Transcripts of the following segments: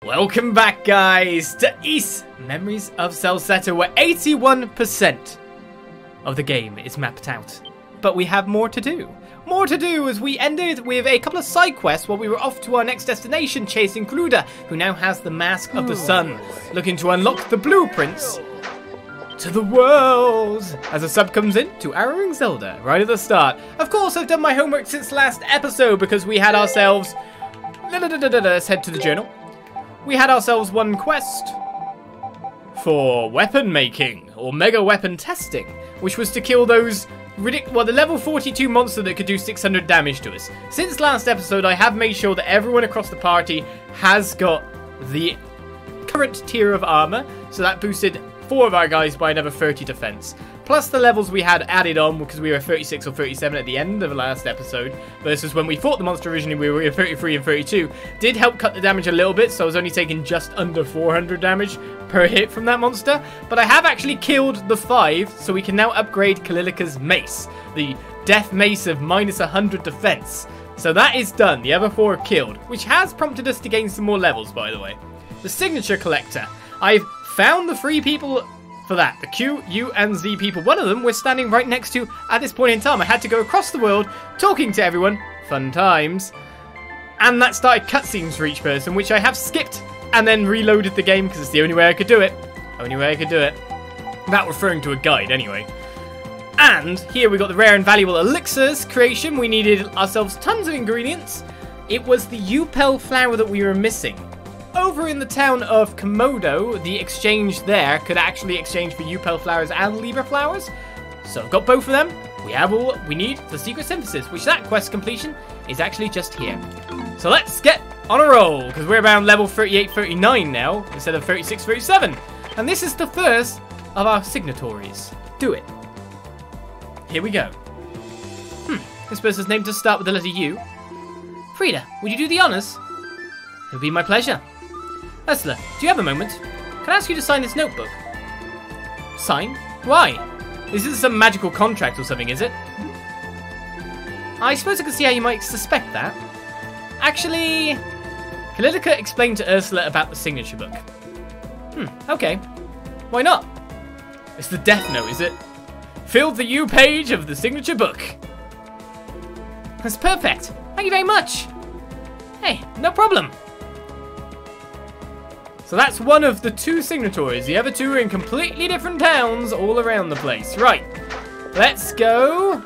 Welcome back, guys, to Memories of Celceta, where 81% of the game is mapped out. But we have more to do. More to do, as we ended with a couple of side quests while we were off to our next destination, chasing Kluda, who now has the Mask of the Sun, looking to unlock the blueprints to the world. As a sub comes in to Arrowing Zelda right at the start. Of course, I've done my homework since last episode because we had ourselves... Let's head to the journal. We had ourselves one quest for weapon making, or mega weapon testing, which was to kill those the level 42 monster that could do 600 damage to us. Since last episode, I have made sure that everyone across the party has got the current tier of armor, so that boosted 4 of our guys by another 30 defense. Plus the levels we had added on because we were 36 or 37 at the end of the last episode, versus when we fought the monster originally we were 33 and 32. Did help cut the damage a little bit, so I was only taking just under 400 damage per hit from that monster. But I have actually killed the 5, so we can now upgrade Kalilika's mace, the death mace of minus 100 defense. So that is done. The other 4 are killed, which has prompted us to gain some more levels, by the way. The signature collector. I've found the 3 people for that. The Q, U, and Z people. One of them we're standing right next to at this point in time. I had to go across the world talking to everyone. Fun times. And that started cutscenes for each person, which I have skipped and then reloaded the game because it's the only way I could do it. Only way I could do it. Without referring to a guide, anyway. And here we got the rare and valuable elixirs creation. We needed ourselves tons of ingredients. It was the Upel flower that we were missing. Over in the town of Komodo, the exchange there could actually exchange for Upel flowers and Libra flowers. So I've got both of them. We have all we need for secret synthesis, which that quest completion is actually just here. So let's get on a roll, because we're around level 38, 39 now, instead of 36, 37. And this is the first of our signatories. Do it. Here we go. This person's name does start with the letter U. Frida, would you do the honors? It would be my pleasure. Ursula, do you have a moment? Can I ask you to sign this notebook? Sign? Why? This isn't some magical contract or something, is it? I suppose I can see how you might suspect that. Actually, Kalilika explained to Ursula about the signature book. Okay. Why not? It's the death note, is it? Filled the U page of the signature book. That's perfect. Thank you very much. Hey, no problem. So that's one of the 2 signatories. The other 2 are in completely different towns all around the place. Right. Let's go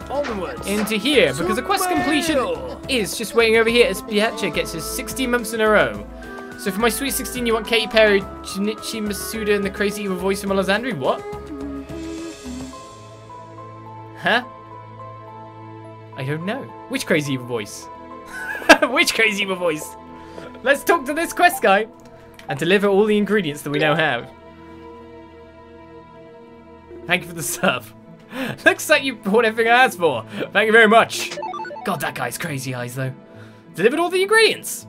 into here, because the quest completion is just waiting over here as Piacha gets his 16 months in a row. So for my sweet 16, you want Katy Perry, Junichi Masuda, and the crazy evil voice from Alexandria? What? Huh? I don't know. Which crazy evil voice? Which crazy evil voice? Let's talk to this quest guy and deliver all the ingredients that we now have. Thank you for the sub. Looks like you brought everything I asked for. Thank you very much. God, that guy's crazy eyes, though. Delivered all the ingredients.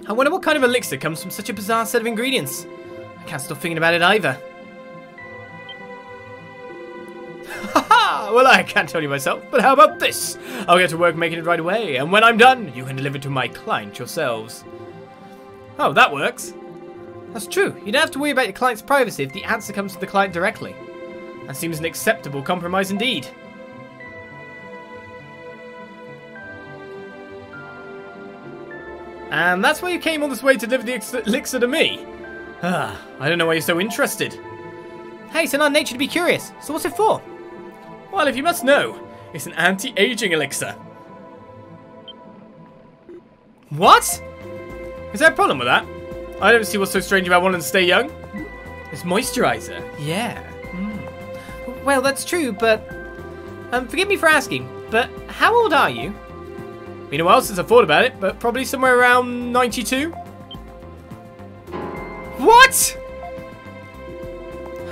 I wonder what kind of elixir comes from such a bizarre set of ingredients. I can't stop thinking about it either. Haha! Well, I can't tell you myself, but how about this? I'll get to work making it right away, and when I'm done, you can deliver it to my client yourselves. Oh, that works. That's true. You don't have to worry about your client's privacy if the answer comes to the client directly. That seems an acceptable compromise indeed. And that's why you came all this way to deliver the elixir to me. I don't know why you're so interested. Hey, it's in our nature to be curious. So what's it for? Well, if you must know, it's an anti-aging elixir. What? Is there a problem with that? I don't see what's so strange about wanting to stay young. It's moisturizer. Yeah. Well, that's true, but... forgive me for asking, but how old are you? Been a while since I thought about it, but probably somewhere around 92. What?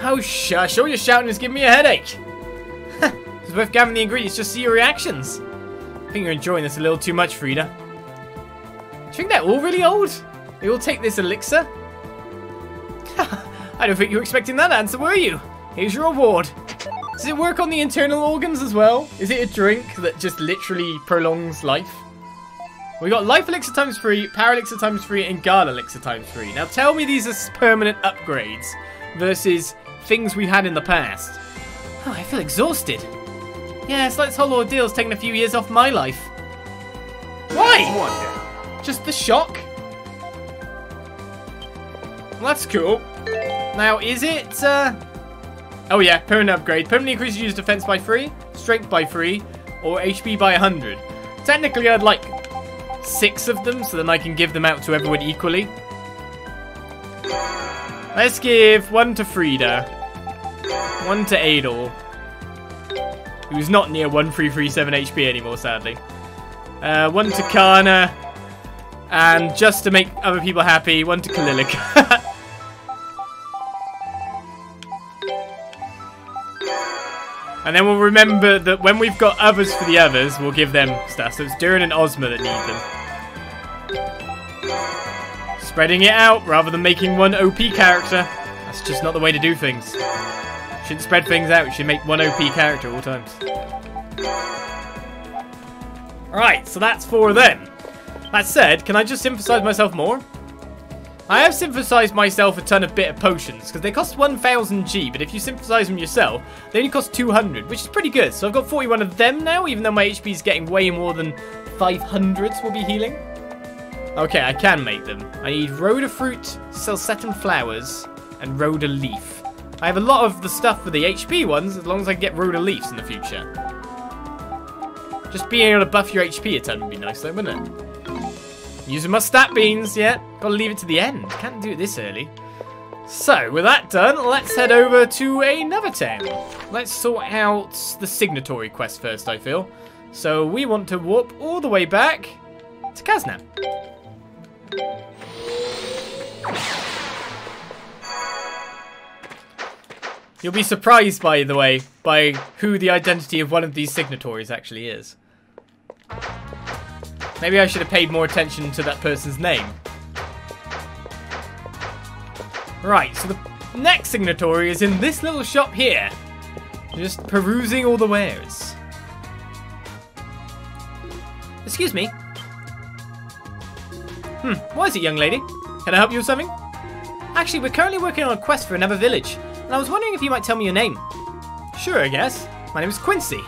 Oh, shush. All your shouting is giving me a headache. It's worth gathering the ingredients just to see your reactions. I think you're enjoying this a little too much, Frida. Do you think they're all really old? They all take this elixir? I don't think you were expecting that answer, were you? Here's your reward. Does it work on the internal organs as well? Is it a drink that just literally prolongs life? We got life elixir times 3, power elixir times 3, and guard elixir times 3. Now tell me these are permanent upgrades versus things we've had in the past. Oh, I feel exhausted. Yeah, it's like this whole ordeal's taken a few years off my life. Why? Just the shock? Well, that's cool. Now, is it... Oh yeah, permanent upgrade. Permanently increases user defense by 3, strength by 3, or HP by 100. Technically, I'd like 6 of them, so then I can give them out to everyone equally. Let's give 1 to Frida, 1 to Adol, who's not near 1337 HP anymore, sadly. 1 to Kana, and just to make other people happy, 1 to Kalilika. And then we'll remember that when we've got others for the others, we'll give them stuff. So it's Durin and Ozma that need them. Spreading it out rather than making one OP character. That's just not the way to do things. Shouldn't spread things out. You should make one OP character at all times. Alright, so that's 4 of them. That said, can I just synthesize myself more? I have synthesized myself a ton of bitter potions, because they cost 1000 G, but if you synthesize them yourself, they only cost 200, which is pretty good. So I've got 41 of them now, even though my HP is getting way more than 500s will be healing. Okay, I can make them. I need Rhoda Fruit, Celceta Flowers, and Rhoda Leaf. I have a lot of the stuff for the HP ones, as long as I can get Rhoda Leaves in the future. Just being able to buff your HP a ton would be nice though, wouldn't it? Using my stat beans, yeah. Gotta leave it to the end. Can't do it this early. So, with that done, let's head over to another town. Let's sort out the signatory quest first, I feel. So, we want to warp all the way back to Kaznam. You'll be surprised, by the way, by who the identity of one of these signatories actually is. Maybe I should have paid more attention to that person's name. Right, so the next signatory is in this little shop here. Just perusing all the wares. Excuse me. What is it, young lady? Can I help you with something? Actually, we're currently working on a quest for another village, and I was wondering if you might tell me your name. Sure, I guess. My name is Quincy.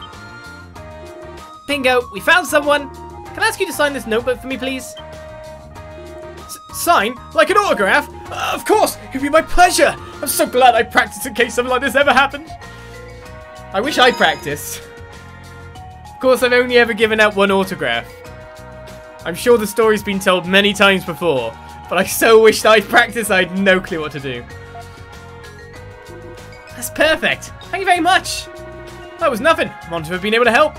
Bingo, we found someone. Can I ask you to sign this notebook for me, please? Sign? Like an autograph? Of course! It'd be my pleasure! I'm so glad I practiced in case something like this ever happened. I wish I practiced. Of course, I've only ever given out one autograph. I'm sure the story's been told many times before, but I so wished I'd practiced I had no clue what to do. That's perfect! Thank you very much! That was nothing. I'm honored to have been able to help.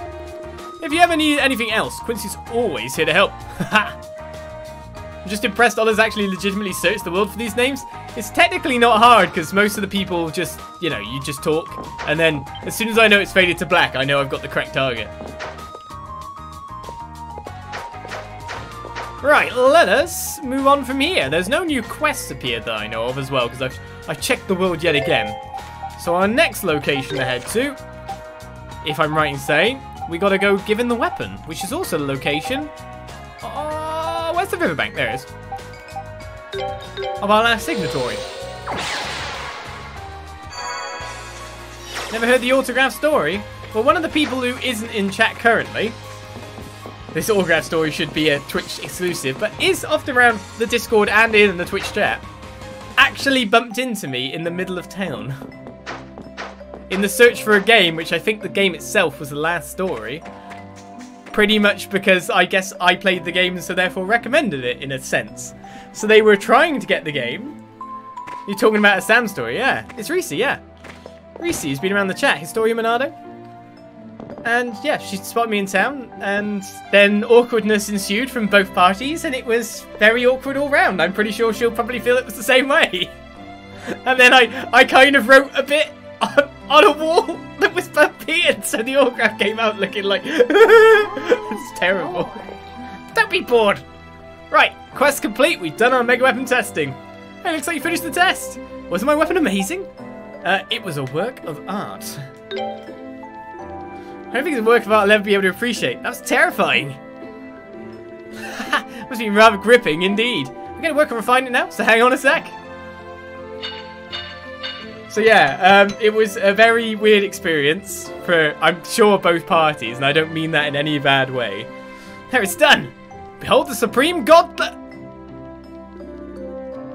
If you ever need anything else, Quincy's always here to help. I'm just impressed others actually legitimately search the world for these names. It's technically not hard because most of the people just, you know, you just talk. And then as soon as I know it's faded to black, I know I've got the correct target. Right, let us move on from here. There's no new quests appeared that I know of as well because I've checked the world yet again. So our next location to head to, if I'm right in saying, we gotta go give him the weapon, which is also the location. Oh, where's the riverbank? There it is. Of our last signatory. Never heard the autograph story? Well, one of the people who isn't in chat currently, this autograph story should be a Twitch exclusive, but is often around the Discord and in the Twitch chat, actually bumped into me in the middle of town. In the search for a game, which I think the game itself was the last story. Pretty much because I guess I played the game and so therefore recommended it in a sense. So they were trying to get the game. You're talking about a Sam story, yeah. It's Reese, yeah. Reese has been around the chat, Historia Monado. And yeah, she spotted me in town and then awkwardness ensued from both parties and it was very awkward all round. I'm pretty sure she'll probably feel it was the same way. And then I kind of wrote a bit on a wall that was painted, so the autograph came out looking like it's terrible. Don't be bored. Right, quest complete. We've done our mega weapon testing. Hey, looks like you finished the test. Wasn't my weapon amazing? It was a work of art. I don't think it's a work of art I'll ever be able to appreciate. That was terrifying. Must be rather gripping indeed. I'm going to work on refining it now, so hang on a sec. So yeah, it was a very weird experience for, I'm sure, both parties, and I don't mean that in any bad way. There, it's done. Behold the supreme god.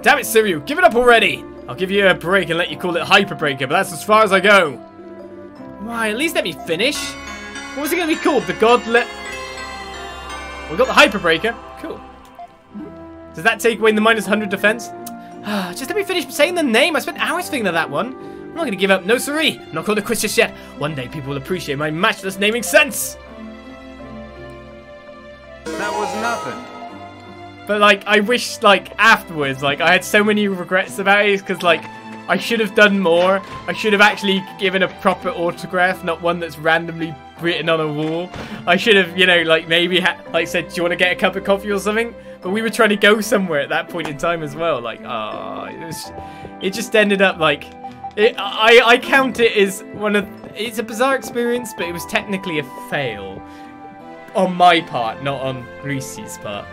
Damn it, Siriu, give it up already. I'll give you a break and let you call it Hyper Breaker, but that's as far as I go. Why, at least let me finish. What was it going to be called? The Godlet... We got the Hyper Breaker. Cool. Does that take away the minus 100 defense? Just let me finish saying the name. I spent hours thinking of that one. I'm not going to give up. No siree. I'm not calling it quits just yet. One day people will appreciate my matchless naming sense. That was nothing. But, like, I wish, like, afterwards, like, I had so many regrets about it, because, like, I should have done more. I should have actually given a proper autograph, not one that's randomly written on a wall. I should have, you know, like, maybe, like, said, do you want to get a cup of coffee or something? But we were trying to go somewhere at that point in time as well. Like, it just ended up, like, I count it as it's a bizarre experience, but it was technically a fail. On my part, not on Reese's part.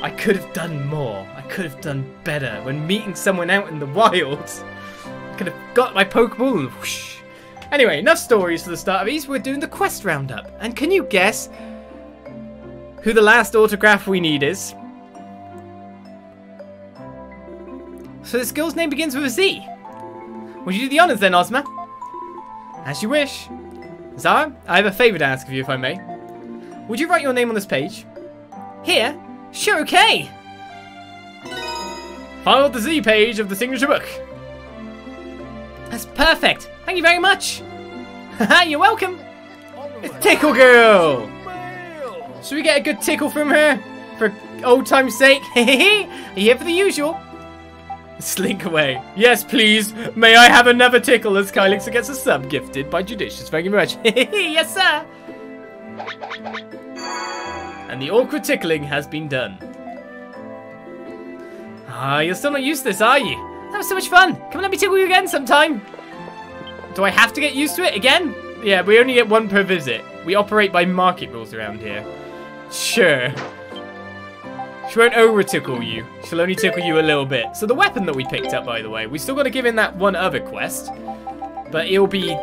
I could have done more. I could have done better when meeting someone out in the wild. I could have got my Pokeball and whoosh. Anyway, enough stories for the start of these. We're doing the quest roundup. And can you guess who the last autograph we need is? So this girl's name begins with a Z. Would you do the honors then, Ozma? As you wish. Zara, I have a favour to ask of you, if I may. Would you write your name on this page? Here? Sure, okay. Follow the Z page of the signature book. That's perfect. Thank you very much. Haha, you're welcome. It's Tickle Girl. Should we get a good tickle from her? For old time's sake? Hehehe. Are you here for the usual? Slink away. Yes, please. May I have another tickle as Kylix gets a sub gifted by Judicious. Thank you very much. Yes, sir. And the awkward tickling has been done. Ah, you're still not used to this, are you? That was so much fun. Come and let me tickle you again sometime. Do I have to get used to it again? Yeah, we only get one per visit. We operate by market rules around here. Sure. She won't over-tickle you. She'll only tickle you a little bit. So the weapon that we picked up, by the way, we still got to give in that one other quest. But it'll be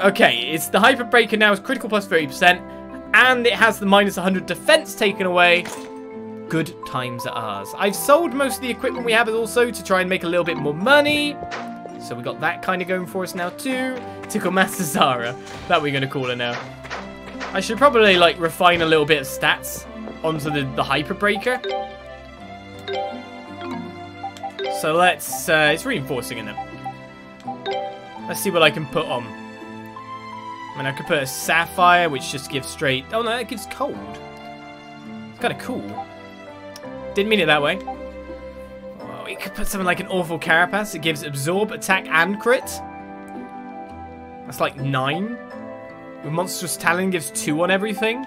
okay, it's the Hyper Breaker now. It's critical plus 30%. And it has the minus 100 defense taken away. Good times at ours. I've sold most of the equipment we have also to try and make a little bit more money. So we got that kind of going for us now too. Tickle Master Zara. That we're going to call her now. I should probably like refine a little bit of stats onto the Hyper Breaker. So let's, it's reinforcing in them. Let's see what I can put on. I mean, I could put a Sapphire, which just gives straight, oh no, it gives cold. It's kind of cool. Didn't mean it that way. Oh, we could put something like an Awful Carapace. It gives Absorb, Attack, and Crit. That's like 9. With Monstrous Talon gives 2 on everything.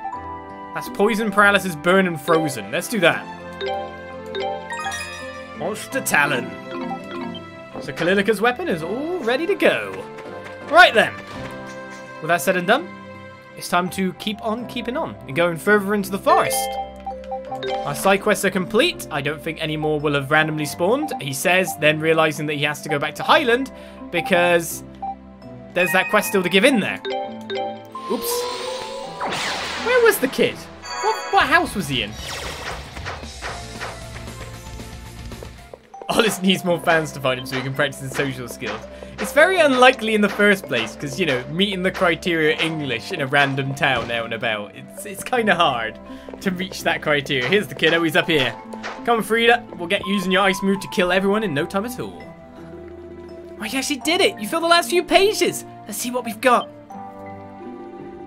That's Poison, Paralysis, Burn, and Frozen. Let's do that. Monster Talon. So Kalilica's weapon is all ready to go. Right then. With that said and done, it's time to keep on keeping on and going further into the forest. Our side quests are complete. I don't think any more will have randomly spawned. He says, then realizing that he has to go back to Highland because there's that quest still to give in there. Oops. Where was the kid? What house was he in? Ollis needs more fans to find him so he can practice his social skills. It's very unlikely in the first place because, you know, meeting the criteria English in a random town out and about, it's kind of hard to reach that criteria. Here's the kiddo, he's up here. Come on, Frida, we'll get using your ice move to kill everyone in no time at all. Oh, you actually did it! You filled the last few pages! Let's see what we've got.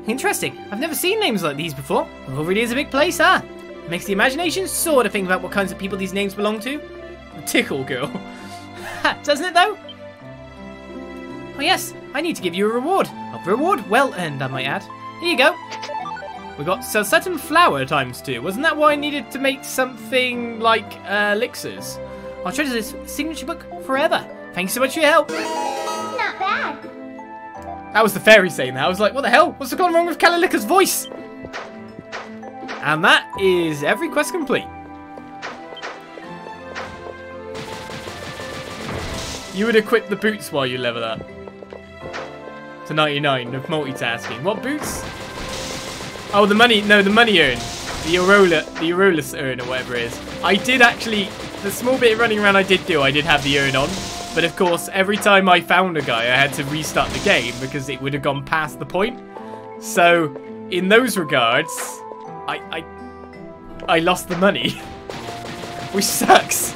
Interesting. I've never seen names like these before. Well, really is a big place, huh? It makes the imagination sort of think about what kinds of people these names belong to. The Tickle Girl. Doesn't it, though? Oh, yes. I need to give you a reward. A reward well earned, I might add. Here you go. We got Celceta Flower ×2. Wasn't that what I needed to make something like elixirs? I'll treasure this signature book forever. Thank you so much for your help. Not bad. That was the fairy saying that. I was like, what the hell? What's gone wrong with Kalilica's voice? And that is every quest complete. You would equip the boots while you level up. To 99 of multitasking. What boots? Oh, the money. No, the money urn. The Aurolus urn or whatever it is. I did actually, the small bit of running around I did have the urn on. But of course, every time I found a guy, I had to restart the game because it would have gone past the point. So, in those regards, I lost the money. Which sucks.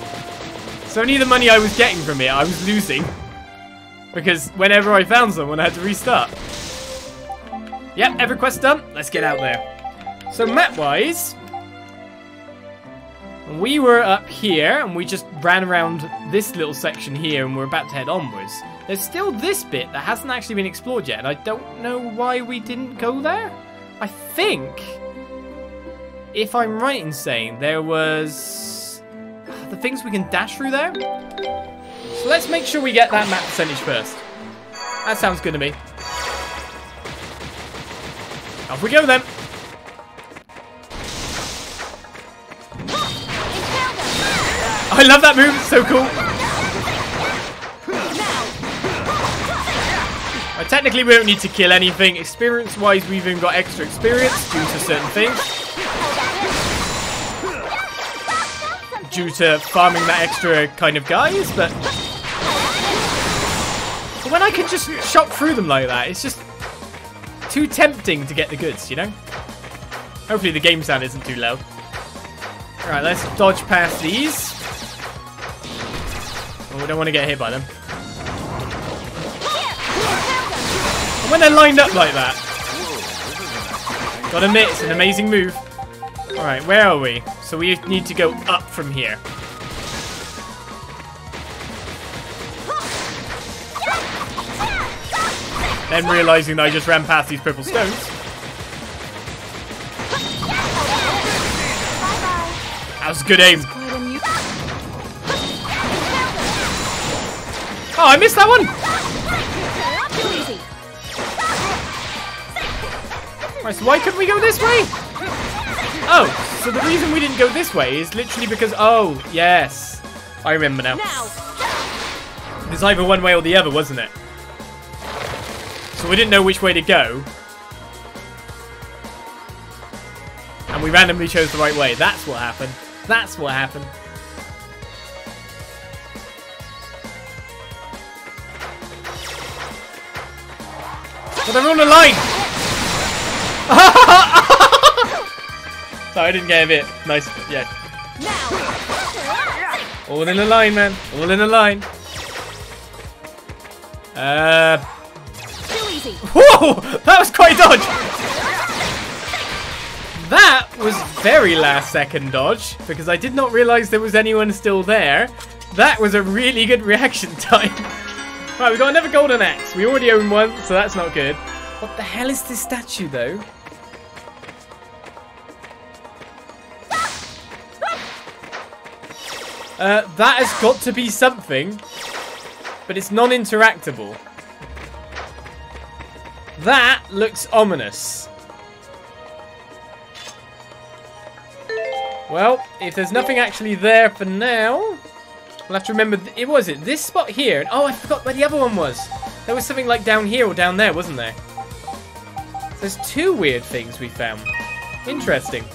So only the money I was getting from it, I was losing. Because whenever I found someone, I had to restart. Yep, every quest done. Let's get out there. So map-wise, we were up here, and we just ran around this little section here, and we're about to head onwards. There's still this bit that hasn't actually been explored yet, and I don't know why we didn't go there. I think, if I'm right in saying, there was the things we can dash through there. So let's make sure we get that map percentage first. That sounds good to me. Off we go then. I love that move, it's so cool. Technically we don't need to kill anything. Experience-wise, we've even got extra experience due to certain things. Due to farming that extra kind of guys, but when I can just chop through them like that, it's just too tempting to get the goods, you know? Hopefully the game sound isn't too loud. Alright, let's dodge past these. Oh, we don't want to get hit by them. And when they're lined up like that, gotta admit, it's an amazing move. Alright, where are we? So we need to go up from here. Then realizing that I just ran past these purple stones. That was good aim. Oh, I missed that one! Right, so why couldn't we go this way? Oh, so the reason we didn't go this way is literally because... Oh, yes. I remember now. It's either one way or the other, wasn't it? So we didn't know which way to go. And we randomly chose the right way. That's what happened. That's what happened. But they're on the line! Sorry, I didn't get a bit. Nice. Yeah. All in a line, man. All in a line. Whoa! That was quite a dodge! That was very last second dodge, because I did not realise there was anyone still there. That was a really good reaction time. Right, we got another golden axe. We already own one, so that's not good. What the hell is this statue, though? That has got to be something, but it's non-interactable. That looks ominous. Well, if there's nothing actually there for now, we'll have to remember. It was it this spot here. Oh, I forgot where the other one was. There was something like down here or down there, wasn't there? There's two weird things we found. Interesting.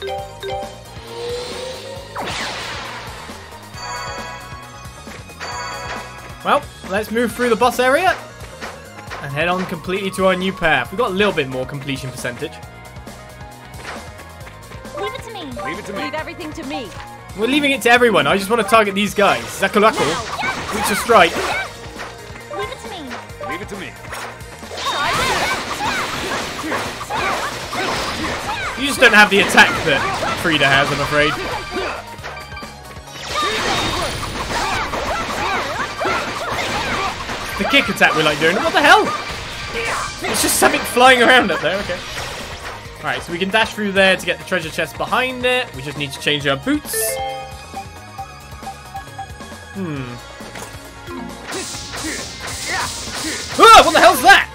Well, let's move through the boss area and head on completely to our new path. We've got a little bit more completion percentage. Leave it to me. Leave it to me. Leave everything to me. We're leaving it to everyone. I just want to target these guys. Zakulako, reach a strike. Leave it to me. Leave it to me. You just don't have the attack that Frida has, I'm afraid. The kick attack we like doing. What the hell? It's just something flying around up there. Okay. Alright, so we can dash through there to get the treasure chest behind it. We just need to change our boots. Ah, what the hell's that?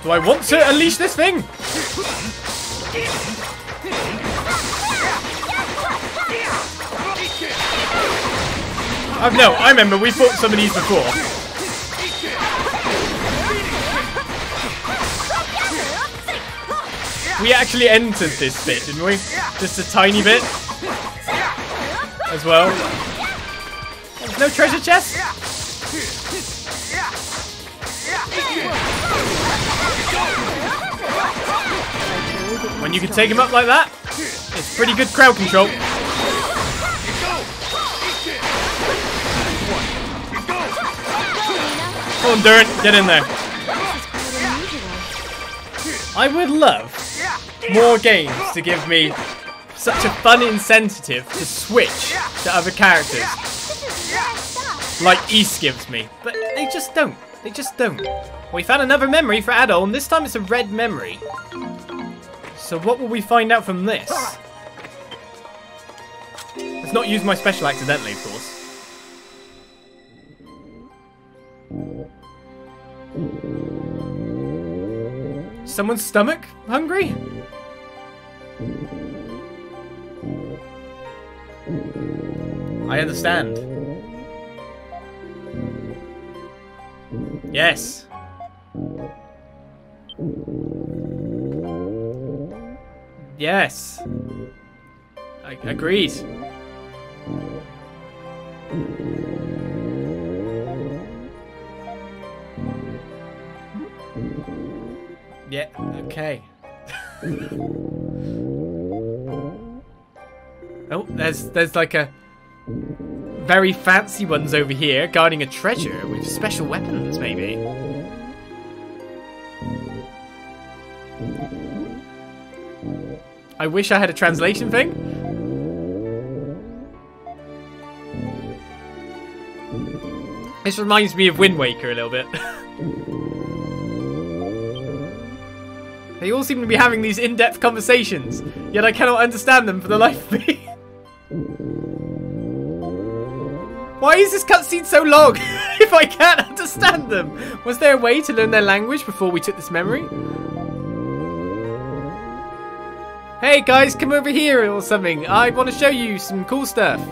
Do I want to unleash this thing? Oh no, I remember we fought some of these before. We actually entered this bit, didn't we? Just a tiny bit. As well. There's no treasure chest? When you can take him up like that, it's pretty good crowd control. Come on, Duran, get in there. I would love more games to give me such a fun incentive to switch to other characters. Like East gives me. But they just don't. They just don't. We found another memory for Adol, and this time it's a red memory. So what will we find out from this? Let's not use my special accidentally, of course. Someone's stomach hungry? I understand. Yes. Yes. Agreed. Yeah, okay. Oh, there's like a very fancy ones over here guarding a treasure with special weapons, maybe. I wish I had a translation thing. This reminds me of Wind Waker a little bit. They all seem to be having these in-depth conversations, yet I cannot understand them for the life of me. Why is this cutscene so long if I can't understand them? Was there a way to learn their language before we took this memory? Hey guys, come over here or something. I want to show you some cool stuff.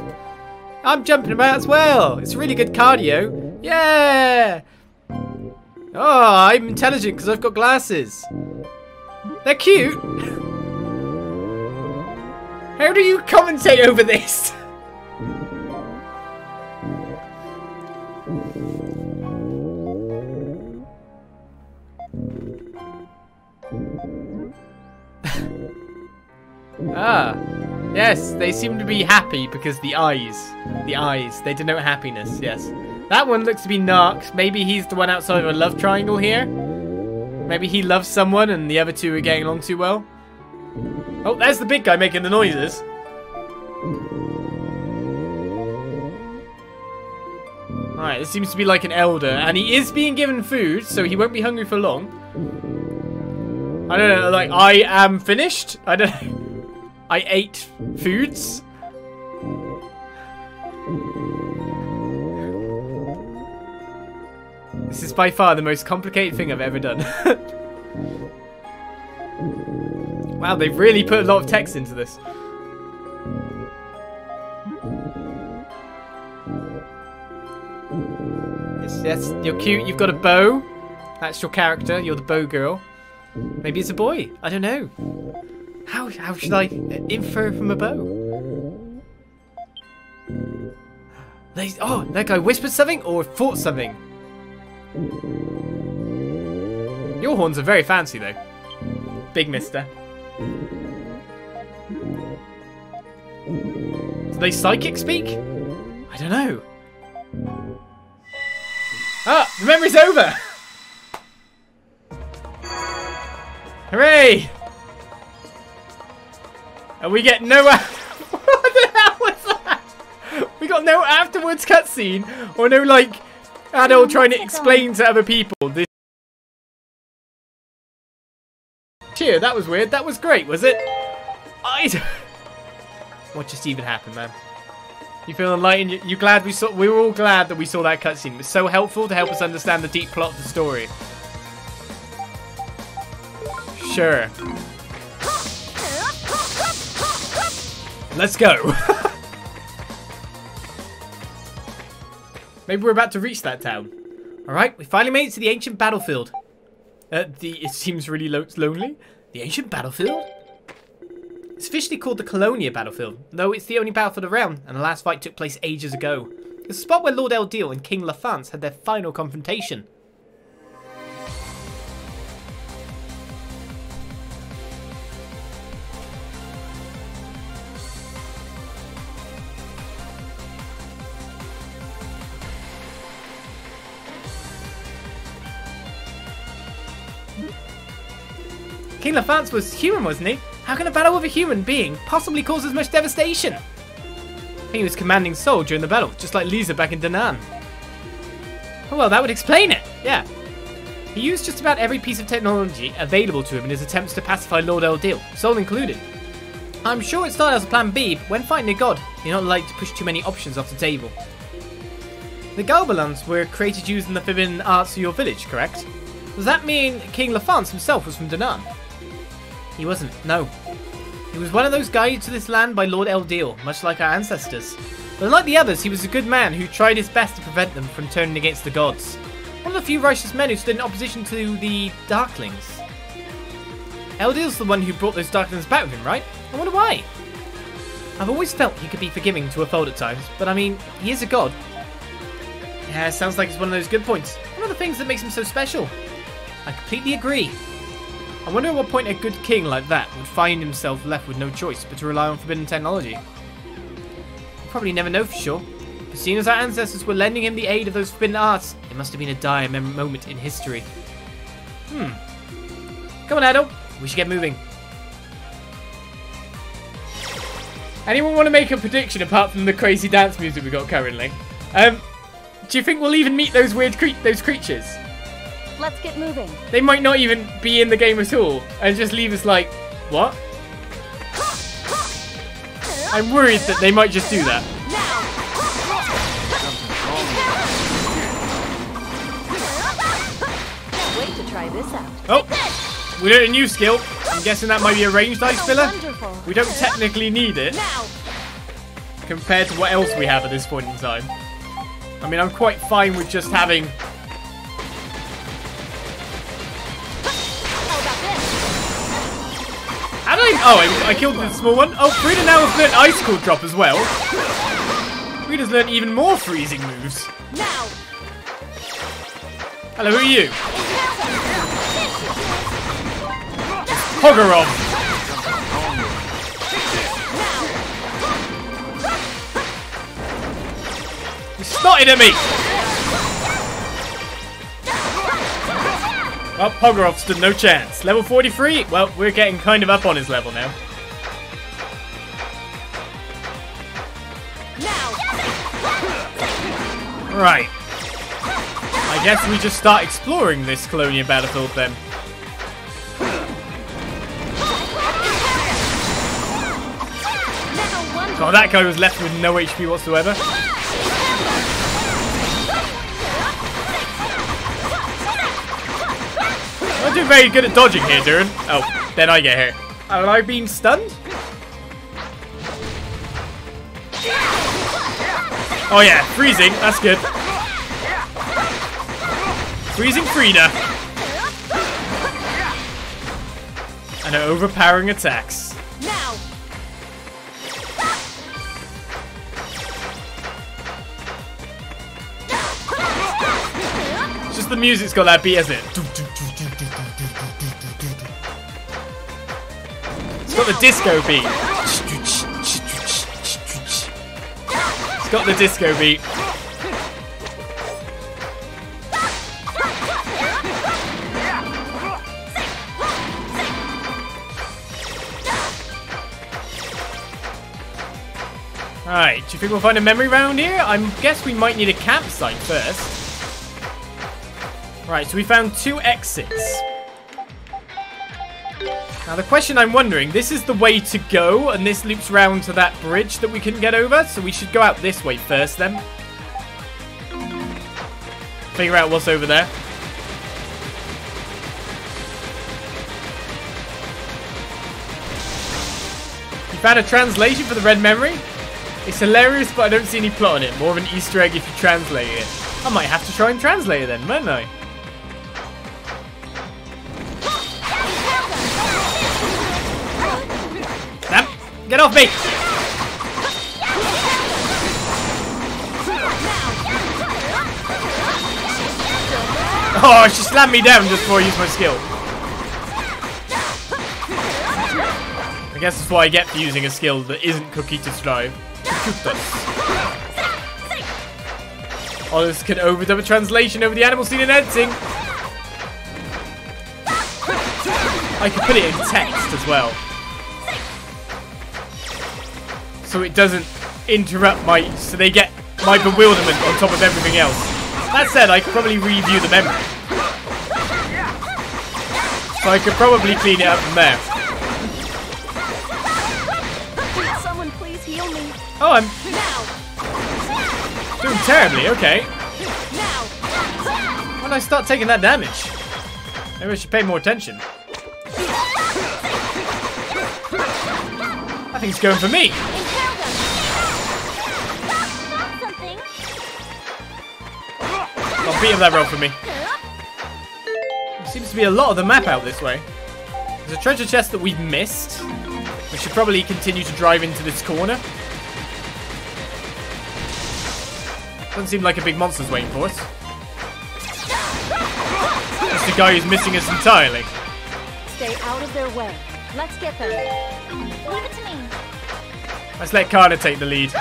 I'm jumping about as well. It's really good cardio. Yeah! Oh, I'm intelligent because I've got glasses. They're cute. How do you commentate over this? Ah, yes, they seem to be happy because the eyes, they denote happiness, yes. That one looks to be Narcs. Maybe he's the one outside of a love triangle here. Maybe he loves someone and the other two are getting along too well. Oh, there's the big guy making the noises. Alright, this seems to be like an elder, and he is being given food, so he won't be hungry for long. I don't know, like, I am finished? I don't know. I ate foods. This is by far the most complicated thing I've ever done. Wow, they've really put a lot of text into this. Yes, you're cute, you've got a bow. That's your character, you're the bow girl. Maybe it's a boy, I don't know. How should I infer from a bow? Oh, that guy whispered something or thought something. Your horns are very fancy though. Big mister. Do they psychic speak? I don't know. Ah, the memory's over! Hooray! And we get no... What the hell was that? We got no afterwards cutscene, or no, like, Adol trying to explain to other people this. Cheer, that was weird. That was great, was it? What just even happened, man? You feeling enlightened? You glad we saw? We were all glad that we saw that cutscene. It was so helpful to help us understand the deep plot of the story. Sure. Let's go. Maybe we're about to reach that town. Alright, we finally made it to the ancient battlefield. It seems really lonely. The ancient battlefield? It's officially called the Colonia Battlefield, though it's the only battlefield around, and the last fight took place ages ago. It's a spot where Lord Elduke and King Lafance had their final confrontation. King Lafance was human, wasn't he? How can a battle with a human being possibly cause as much devastation? I think he was commanding Seoul during the battle, just like Lisa back in Danan. Oh well, that would explain it, yeah. He used just about every piece of technology available to him in his attempts to pacify Lord Elduke, Seoul included. I'm sure it started as a plan B, but when fighting a god, you're not likely to push too many options off the table. The Galbalans were created using the forbidden arts of your village, correct? Does that mean King Lafance himself was from Danan? He wasn't, no. He was one of those guided to this land by Lord Elduke, much like our ancestors. But unlike the others, he was a good man who tried his best to prevent them from turning against the gods. One of the few righteous men who stood in opposition to the Darklings. Elduke's the one who brought those Darklings back with him, right? I wonder why. I've always felt he could be forgiving to a fault at times, but I mean, he is a god. Yeah, sounds like it's one of those good points. One of the things that makes him so special. I completely agree. I wonder at what point a good king like that would find himself left with no choice but to rely on forbidden technology. We'll probably never know for sure, but seeing as our ancestors were lending him the aid of those forbidden arts, it must have been a dire moment in history. Come on, Adol. We should get moving. Anyone want to make a prediction apart from the crazy dance music we got currently? Do you think we'll even meet those weird creatures? Let's get moving. They might not even be in the game at all and just leave us like, what? I'm worried that they might just do that. Wait to try this out. Oh, we learned a new skill. I'm guessing that might be a ranged ice filler. We don't technically need it compared to what else we have at this point in time. I mean, I'm quite fine with just having... How did I killed the small one. Oh, Frida now has learned Icicle Drop as well. Frida's learned even more freezing moves. Now. Hello, who are you? Pogorov. You snotted at me. Well, Pogorov stood no chance. Level 43? Well, we're getting kind of up on his level now. Right. I guess we just start exploring this Colonia Battlefield then. Oh, that guy was left with no HP whatsoever. I'm doing very good at dodging here, Duran. Oh, then I get hit. Have I been stunned? Oh yeah, freezing. That's good. Freezing Frida. And her overpowering attacks. Now. It's just the music's got that beat, hasn't it? It's got the disco beat. It's got the disco beat. Alright, do you think we'll find a memory round here? I guess we might need a campsite first. Right, so we found 2 exits. Now the question I'm wondering, this is the way to go, and this loops round to that bridge that we couldn't get over, so we should go out this way first then. Figure out what's over there. You found a translation for the red memory? It's hilarious, but I don't see any plot on it. More of an Easter egg if you translate it. I might have to try and translate it then, won't I? Damn! Get off me! Oh, she slammed me down just before I used my skill. I guess that's what I get for using a skill that isn't cookie to strive. Oh, this can overdub a translation over the animal scene in editing. I could put it in text as well, so it doesn't interrupt so they get my bewilderment on top of everything else. That said, I could probably review the memory. So I could probably clean it up from there. Someone please heal me. Oh, I'm doing terribly, okay. When did I start taking that damage? Maybe I should pay more attention. I think it's going for me. Oh, beat up that roll for me. There seems to be a lot of the map out this way. There's a treasure chest that we've missed. We should probably continue to drive into this corner. Doesn't seem like a big monster's waiting for us. Just the guy who's missing us entirely. Stay out of their way. Let's get them. Leave it to me. Let's let Kana take the lead.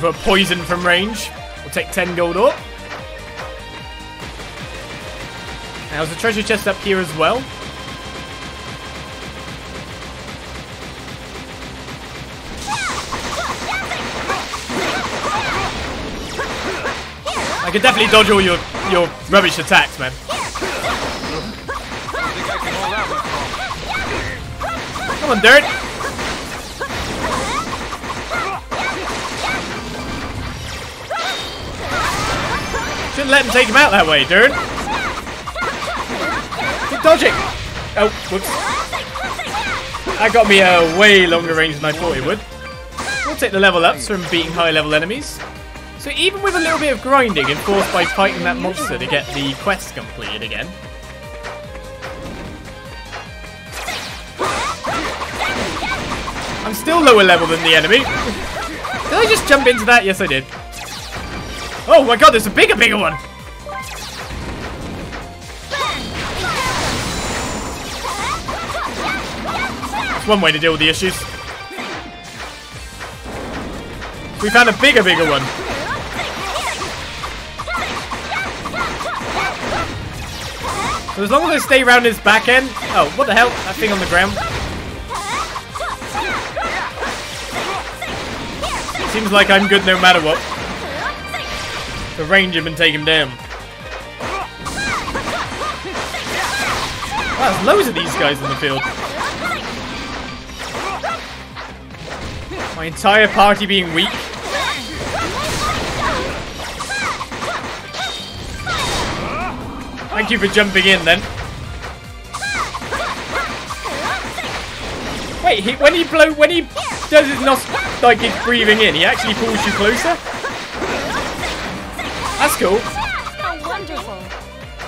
For poison from range, we'll take 10 gold ore. Now, there's a treasure chest up here as well. I could definitely dodge all your rubbish attacks, man. Come on, Dirt. Shouldn't let him take him out that way, Dirt. Keep dodging. Oh, whoops. That got me a way longer range than I thought it would. We'll take the level ups from beating high level enemies. So even with a little bit of grinding enforced by fighting that monster to get the quest completed again. I'm still lower level than the enemy. Did I just jump into that? Yes, I did. Oh my god, there's a bigger one! That's one way to deal with the issues. We found a bigger one. So as long as I stay around his back end... Oh, what the hell? That thing on the ground. Seems like I'm good no matter what. To range him and take him down. Wow, there's loads of these guys in the field. My entire party being weak. Thank you for jumping in then. Wait, when he does his like he's breathing in, he actually pulls you closer? That's cool. How wonderful.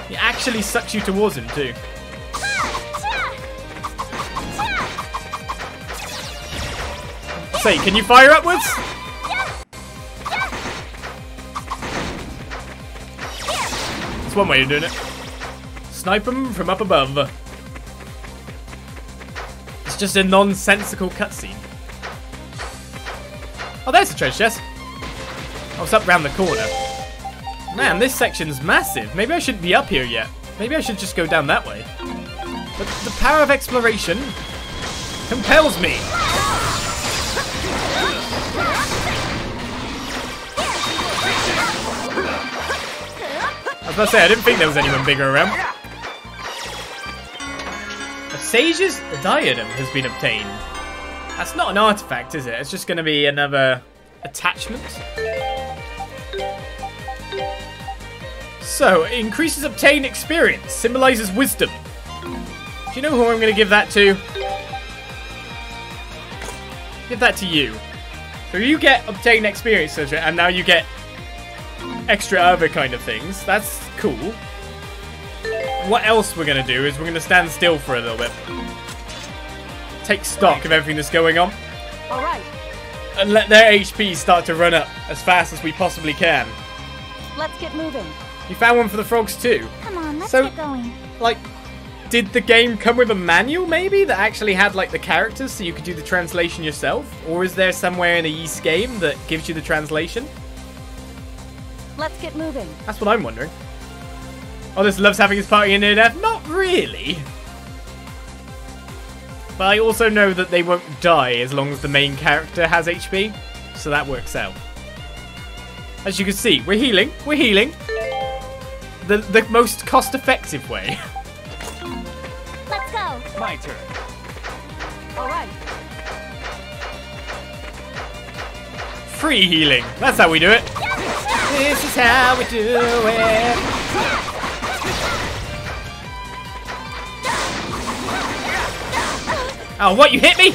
He actually sucks you towards him too. Say, can you fire upwards? That's one way of doing it. Snipe him from up above. It's just a nonsensical cutscene. Oh, there's the treasure chest. Oh, it's up round the corner. Man, this section's massive. Maybe I shouldn't be up here yet. Maybe I should just go down that way. But the power of exploration compels me. I was about to say, I didn't think there was anyone bigger around. A sage's diadem has been obtained. That's not an artifact, is it? It's just going to be another attachment. So, increases obtained experience, symbolizes wisdom. Do you know who I'm going to give that to? Give that to you. So you get obtain experience, and now you get extra other kind of things. That's cool. What else we're going to do is we're going to stand still for a little bit. Take stock of everything that's going on. All right. And let their HP start to run up as fast as we possibly can. Let's get moving. You found one for the frogs too. Come on, let's So- get going. Like, did the game come with a manual maybe that actually had like the characters so you could do the translation yourself? Or is there somewhere in the Ys game that gives you the translation? Let's get moving. That's what I'm wondering. Others loves having his party in near death? Not really. But I also know that they won't die as long as the main character has HP. So that works out. As you can see, we're healing. We're healing. The most cost-effective way. Let's go. My turn. All right. Free healing. That's how we do it. This is how we do it. Oh, what? You hit me?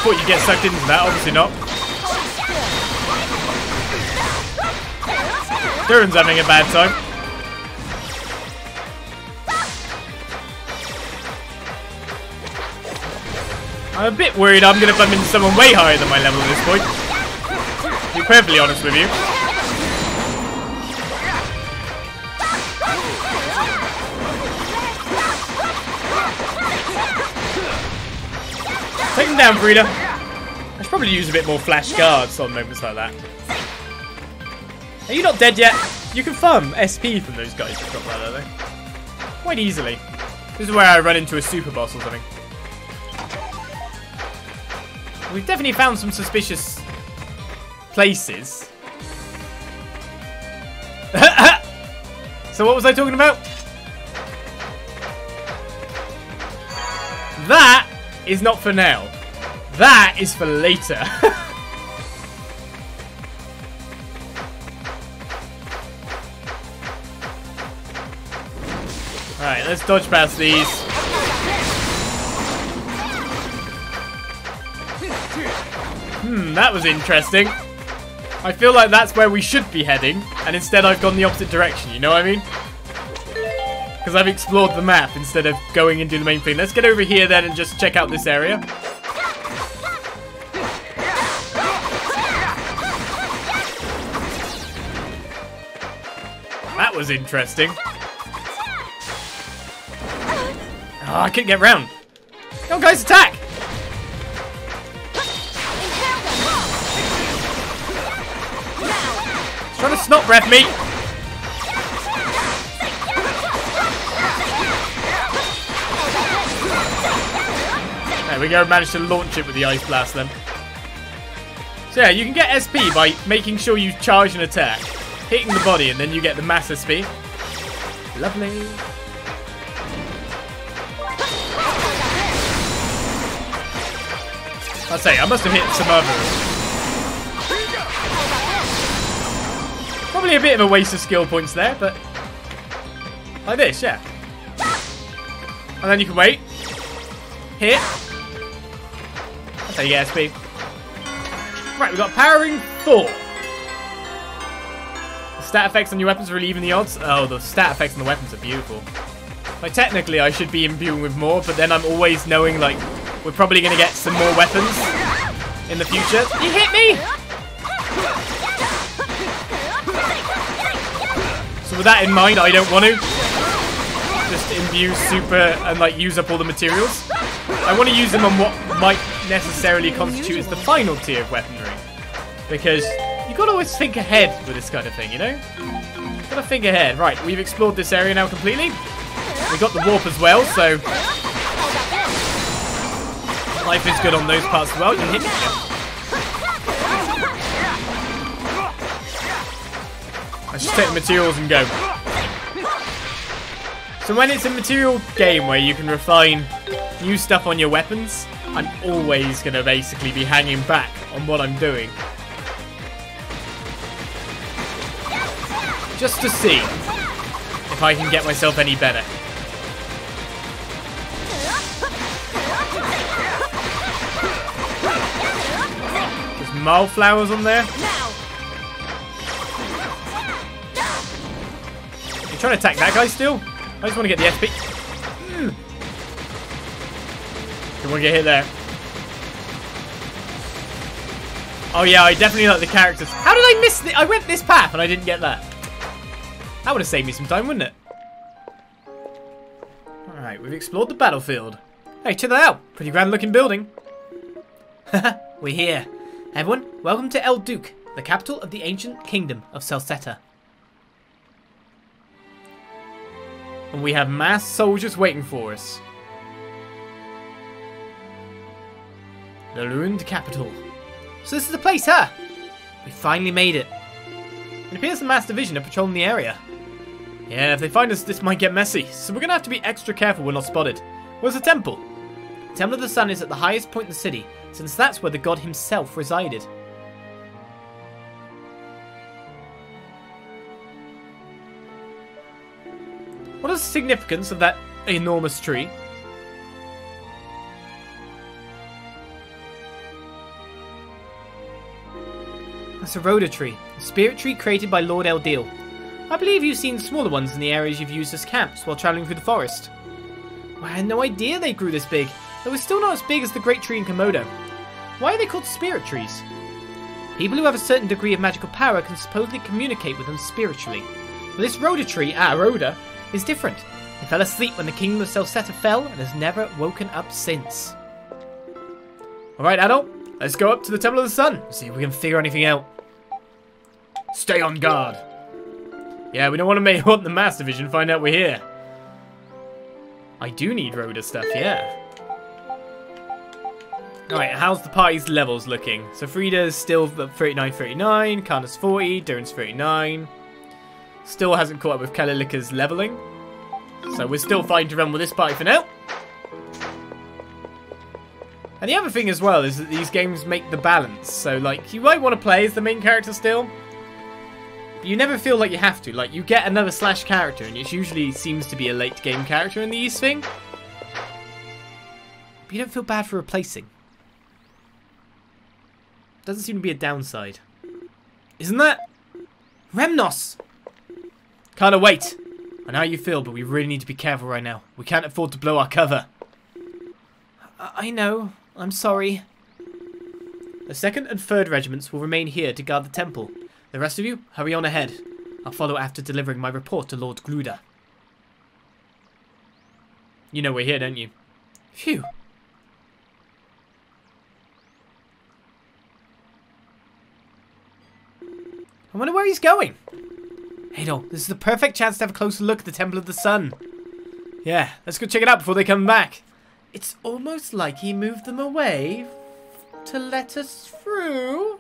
Thought you'd get sucked into that. Obviously not. Duran's having a bad time. I'm a bit worried I'm going to bump into someone way higher than my level at this point. To be perfectly honest with you. Take him down, Frida. I should probably use a bit more flash guards on moments like that. Are you not dead yet? You can farm SP from those guys that drop like that, though. Quite easily. This is where I run into a super boss or something. We've definitely found some suspicious places. So what was I talking about? That is not for now. That is for later. Alright, let's dodge past these. That was interesting. I feel like that's where we should be heading, and instead I've gone the opposite direction, you know what I mean? Because I've explored the map instead of going and doing the main thing. Let's get over here then and just check out this area. That was interesting. Oh, I couldn't get round. Come on, guys, attack! He's trying to snot breath me. There we go, managed to launch it with the ice blast then. So yeah, you can get SP by making sure you charge an attack, hitting the body, and then you get the mass SP. Lovely. I'll say, I must have hit some others. Probably a bit of a waste of skill points there, but like this, yeah. And then you can wait. Hit. That's how you get SP. Right, we've got powering 4. The stat effects on your weapons really even the odds. Oh, the stat effects on the weapons are beautiful. Like, technically, I should be imbuing with more, but then I'm always knowing, like, we're probably going to get some more weapons in the future. You hit me! So with that in mind, I don't want to just imbue super and, like, use up all the materials. I want to use them on what might necessarily constitute as the final tier of weaponry. Because you've got to always think ahead with this kind of thing, you know? Got to think ahead. Right, we've explored this area now completely. We got the warp as well, so life is good on those parts as well. You can hit me again. Let's just take the materials and go. So when it's a material game where you can refine new stuff on your weapons, I'm always going to basically be hanging back on what I'm doing. Just to see if I can get myself any better. There's mole flowers on there. You trying to attack that guy still? I just want to get the SP. Don't want to get hit there. Oh yeah, I definitely like the characters. How did I miss I went this path and I didn't get that. That would have saved me some time, wouldn't it? Alright, we've explored the battlefield. Hey, check that out. Pretty grand looking building. Haha, we're here. Everyone, welcome to Elduke, the capital of the ancient kingdom of Celceta. And we have mass soldiers waiting for us. The ruined capital. So this is the place, huh? We finally made it. It appears the mass division are patrolling the area. Yeah, if they find us, this might get messy. So we're going to have to be extra careful we're not spotted. Where's the temple? The Temple of the Sun is at the highest point in the city, since that's where the god himself resided. What is the significance of that enormous tree? That's a rhoda tree, a spirit tree created by Lord Adol. I believe you've seen smaller ones in the areas you've used as camps while travelling through the forest. Well, I had no idea they grew this big. They were still not as big as the great tree in Komodo. Why are they called spirit trees? People who have a certain degree of magical power can supposedly communicate with them spiritually. But this rhoda tree, rhoda, is different. It fell asleep when the kingdom of Celceta fell and has never woken up since. Alright, Adol, let's go up to the Temple of the Sun and see if we can figure anything out. Stay on guard. Yeah, we don't want to want the mass division find out we're here. I do need rhoda stuff, yeah. Alright, how's the party's levels looking? So Frida's still 39-39, Kana's 40, Durin's 39. Still hasn't caught up with Kalilika's leveling. So we're still fine to run with this party for now. And the other thing as well is that these games make the balance. So like, you might want to play as the main character still. But you never feel like you have to. Like, you get another Slash character and it usually seems to be a late game character in the East thing. But you don't feel bad for replacing. Doesn't seem to be a downside. Isn't that? Remnos! Can't wait. I know how you feel, but we really need to be careful right now. We can't afford to blow our cover. I know. I'm sorry. The 2nd and 3rd regiments will remain here to guard the temple. The rest of you, hurry on ahead. I'll follow after delivering my report to Lord Gluda. You know we're here, don't you? Phew. I wonder where he's going. Adol, this is the perfect chance to have a closer look at the Temple of the Sun. Yeah, let's go check it out before they come back. It's almost like he moved them away to let us through.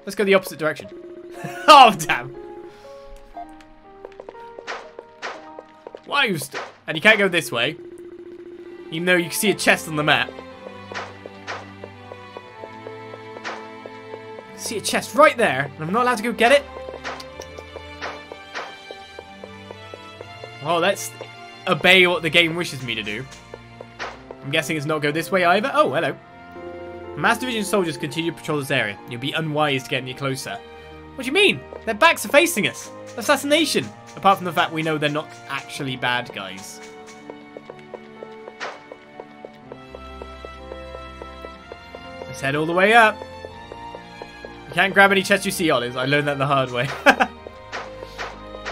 Let's go the opposite direction. Oh, damn. Why are you and you can't go this way. Even though you can see a chest on the map. See a chest right there, and I'm not allowed to go get it? Oh, let's obey what the game wishes me to do. I'm guessing it's not go this way either. Oh, hello. Mass Division soldiers continue to patrol this area. You'll be unwise to get any closer. What do you mean? Their backs are facing us. Assassination. Apart from the fact we know they're not actually bad guys. Let's head all the way up. You can't grab any chests you see, Olives. I learned that the hard way.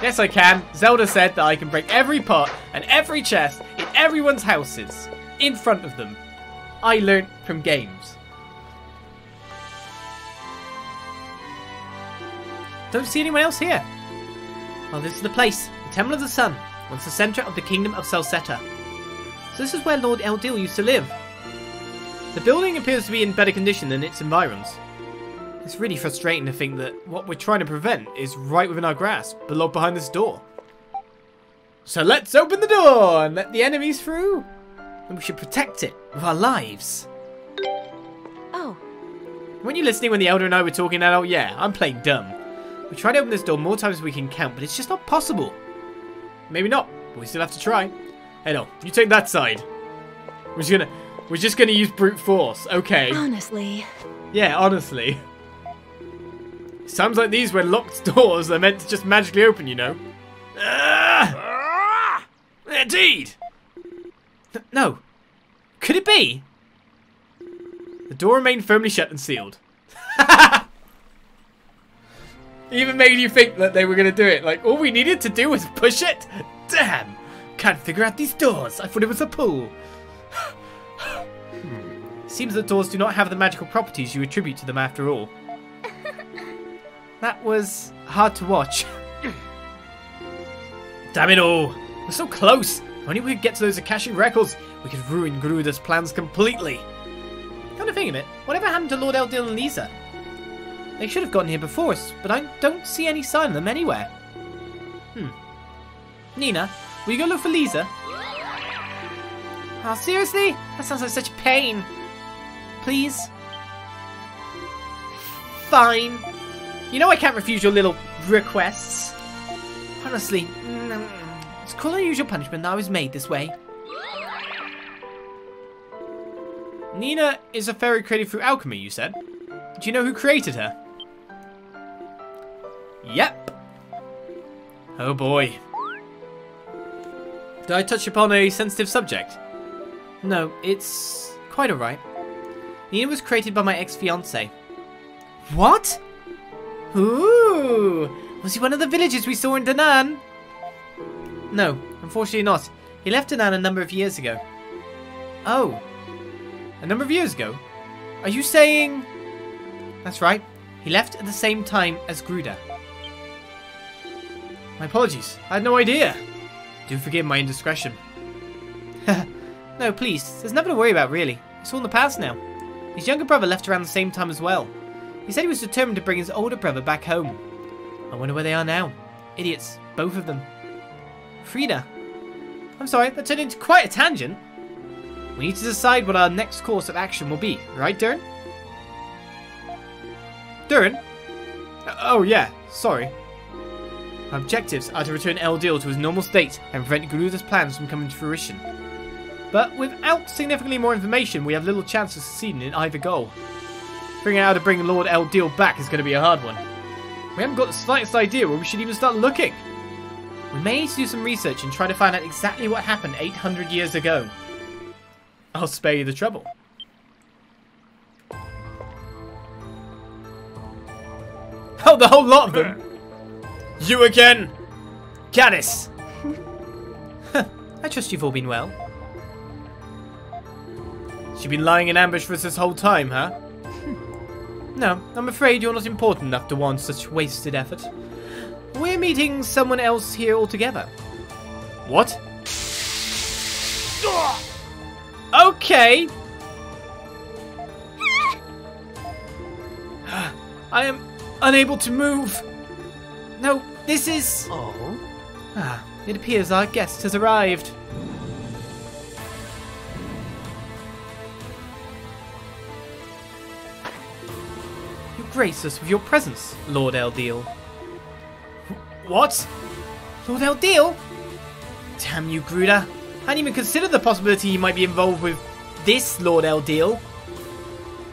Yes, I can. Zelda said that I can break every pot and every chest in everyone's houses in front of them. I learnt from games. Don't see anyone else here. Well, this is the place. The Temple of the Sun. Once the centre of the Kingdom of Celceta. So this is where Lord Adol used to live. The building appears to be in better condition than its environs. It's really frustrating to think that what we're trying to prevent is right within our grasp, below behind this door. So let's open the door and let the enemies through. and we should protect it with our lives. Oh, Weren't you listening when the Elder and I were talking, Adol? Yeah, I'm playing dumb. We tried to open this door more times than we can count, but it's just not possible. Maybe not, but we still have to try. Hey, no, you take that side. We're just gonna use brute force. Okay. honestly. Yeah, honestly. Sounds like these were locked doors are meant to just magically open, you know. Indeed. No. Could it be? The door remained firmly shut and sealed. Even made you think that they were going to do it. Like, all we needed to do was push it? Damn. Can't figure out these doors. I thought it was a pull. Seems that doors do not have the magical properties you attribute to them after all. That was hard to watch. Damn it all. We're so close. If only we could get to those Akashic records, we could ruin Garuda's plans completely. Come to think of it, whatever happened to Lord Eldil and Lisa? They should have gotten here before us, but I don't see any sign of them anywhere. Nina, will you go look for Lisa? Oh, seriously? That sounds like such pain. Please? Fine. You know I can't refuse your little requests. Honestly, it's cruel and unusual punishment that I was made this way. Nina is a fairy created through alchemy, you said? Do you know who created her? Yep. Oh boy. Did I touch upon a sensitive subject? No, it's quite alright. Nina was created by my ex-fiancé. What? Ooh! Was he one of the villagers we saw in Danan? No, unfortunately not. He left Danan a number of years ago. Oh. A number of years ago? Are you saying... That's right. He left at the same time as Gruda. My apologies. I had no idea. Do forgive my indiscretion. No, please. There's nothing to worry about, really. It's all in the past now. His younger brother left around the same time as well. He said he was determined to bring his older brother back home. I wonder where they are now. Idiots. Both of them. Frida. I'm sorry, that turned into quite a tangent. We need to decide what our next course of action will be. Right, Durin? Durin? Oh, yeah. Sorry. Our objectives are to return Eldil to his normal state and prevent Garuda's plans from coming to fruition. But without significantly more information, we have little chance of succeeding in either goal. Figuring out how to bring Lord Eldil back is going to be a hard one. We haven't got the slightest idea where we should even start looking. We may need to do some research and try to find out exactly what happened 800 years ago. I'll spare you the trouble. Oh, the whole lot of them! You again! Caddis! I trust you've all been well. She been lying in ambush for us this whole time, huh? No, I'm afraid you're not important enough to warrant such wasted effort. We're meeting someone else here altogether. What? Okay. I am unable to move. No, this is... Oh? It appears our guest has arrived. You grace us with your presence, Lord Eldil. What? Lord Eldil? Damn you, Gruda. I hadn't even considered the possibility he might be involved with this Lord Eldil.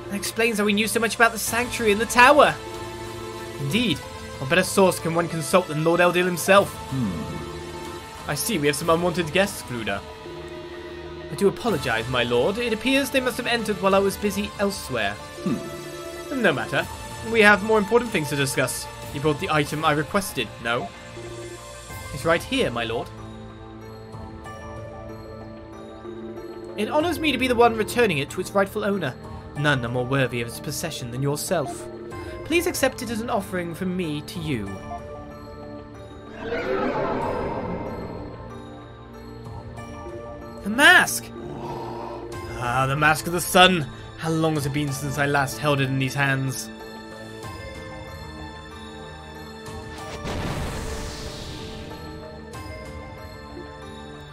That explains how we knew so much about the sanctuary and the tower. Indeed. What better source can one consult than Lord Eldil himself? I see we have some unwanted guests, Gruda. I do apologize, my lord. It appears they must have entered while I was busy elsewhere. No matter. We have more important things to discuss. You brought the item I requested, no? It's right here, my lord. It honors me to be the one returning it to its rightful owner. None are more worthy of its possession than yourself. Please accept it as an offering from me to you. The mask! Ah, the mask of the sun. How long has it been since I last held it in these hands?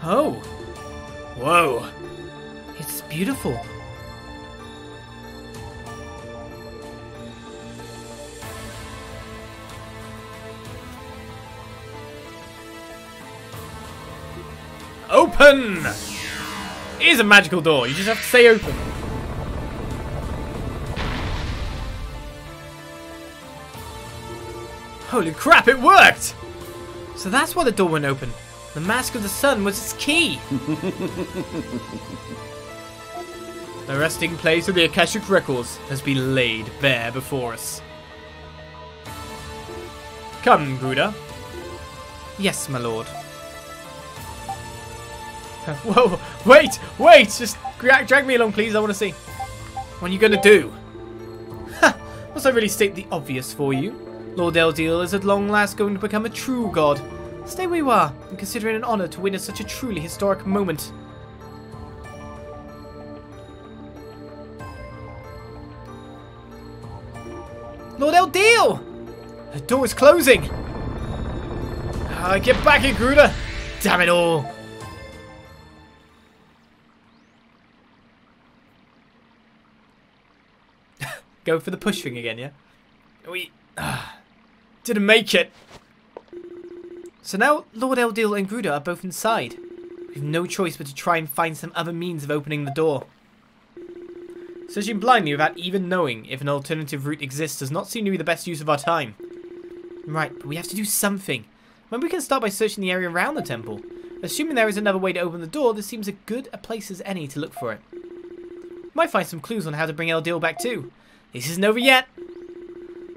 Oh. Whoa. It's beautiful. Open! It is a magical door. You just have to say open. Holy crap, it worked! So that's why the door went open. The Mask of the Sun was its key. The resting place of the Akashic Records has been laid bare before us. Come, Gruda. Yes, my lord. Whoa, wait! Just drag me along, please. I want to see. What are you going to do? Ha! Must I really state the obvious for you? Lord Elduke is at long last going to become a true god. Stay where you are, and consider it an honour to witness such a truly historic moment. Lord Elduke! The door is closing! Get back here, Gruda! Damn it all! Go for the push thing again, yeah? We didn't make it. So now Lord Elduke and Gruda are both inside. We have no choice but to try and find some other means of opening the door. Searching blindly without even knowing if an alternative route exists does not seem to be the best use of our time. Right, but we have to do something. Maybe we can start by searching the area around the temple. Assuming there is another way to open the door, this seems as good a place as any to look for it. Might find some clues on how to bring Elduke back too. This isn't over yet.